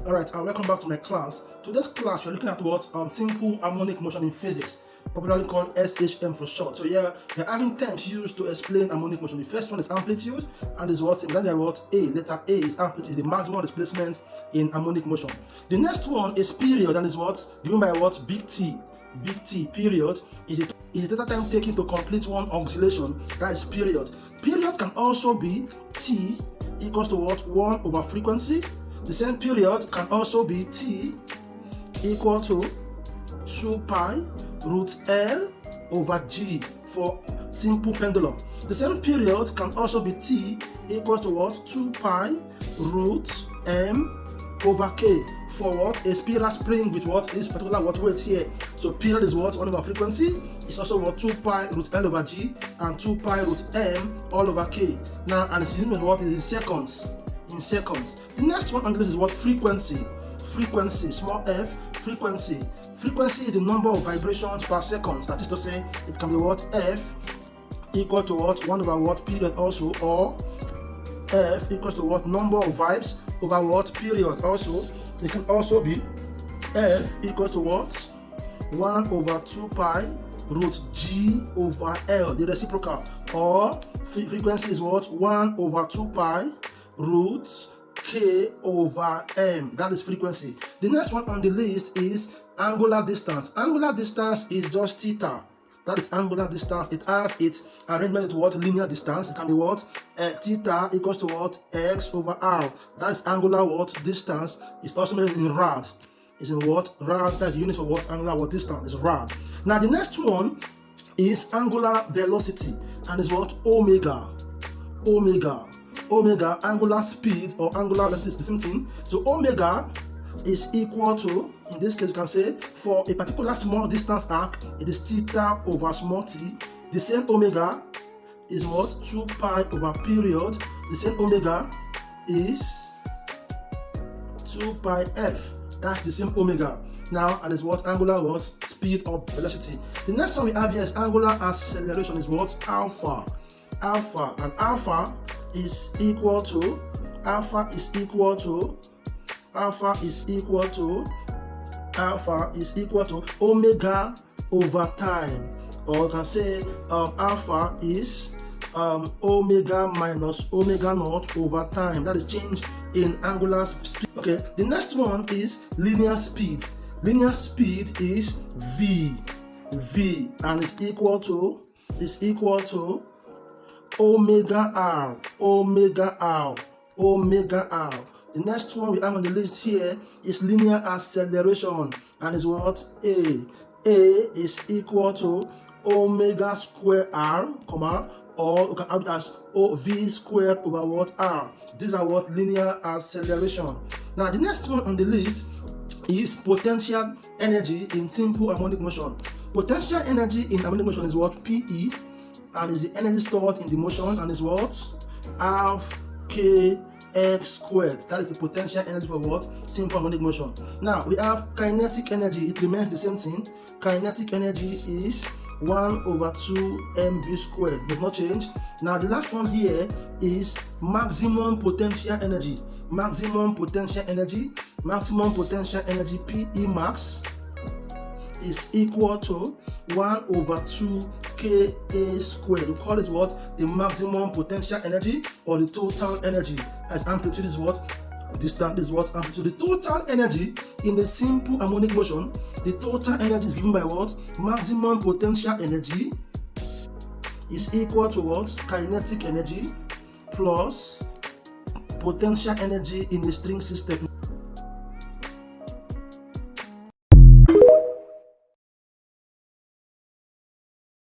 Alright, welcome back to my class. Today's class, we're looking at what? Simple harmonic motion in physics, popularly called SHM for short. So yeah, we're having terms used to explain harmonic motion. The first one is amplitude, and is what? Then what? Letter A is amplitude, is the maximum displacement in harmonic motion. The next one is period, and is what? Given by what? Big T. Big T, period, is the total time taken to complete one oscillation. That is period. Period can also be T equals to what? 1 over frequency. The same period can also be T equal to 2 pi root L over G for simple pendulum. The same period can also be T equal to what? 2 pi root M over K for what? A spiral spring with what? This particular what weight here. So period is what? 1 over frequency. It's also what? 2 pi root L over G and 2 pi root M all over K. Now, and it's using what is in seconds. In seconds. The next one on the list is what? Frequency. Frequency, small f, frequency. Frequency is the number of vibrations per second. That is to say, it can be what? F equal to what? 1 over what? Period also, or F equals to what? Number of vibes over what? Period also. It can also be F equals to what? 1 over 2 pi root G over L, the reciprocal, or frequency is what? 1 over 2 pi root K over M. That is frequency. The next one on the list is angular distance. Angular distance is just theta. That is angular distance. It has its arrangement to what? Linear distance. It can be what? Theta equals to what? X over R. That is angular what? Distance. It's also measured in rad. It's in what? Rad. That's the unit for what? Angular what? Distance is rad. Now the next one is angular velocity, and is what? Omega. Omega. Omega, angular speed or angular velocity is the same thing. So omega is equal to, in this case you can say, for a particular small distance arc, it is theta over small t. The same omega is what? 2 pi over period. The same omega is 2 pi f. That's the same omega. Now, and is what? Angular what? Speed or velocity. The next one we have here is angular acceleration, is what? Alpha. Alpha, and alpha is equal to omega over time, or you can say alpha is omega minus omega naught over time. That is change in angular speed. Okay, the next one is linear speed. Linear speed is v, and is equal to omega r. The next one we have on the list here is linear acceleration, and is what? A is equal to omega square r, comma, or you can have it as v squared over what? R. These are what? Linear acceleration. Now the next one on the list is potential energy in simple harmonic motion. Potential energy in harmonic motion is what? PE, and is the energy stored in the motion, and is what? Half k x squared. That is the potential energy for what? Simple harmonic motion. Now we have kinetic energy. It remains the same thing. Kinetic energy is 1 over 2 mv squared. Does not change. Now the last one here is maximum potential energy. Maximum potential energy PE max is equal to 1 over 2 Ka squared. We call this what? The maximum potential energy, or the total energy, as amplitude is what? Distance is what? Amplitude. The total energy in the simple harmonic motion, the total energy is given by what? Maximum potential energy is equal to what? Kinetic energy plus potential energy in the string system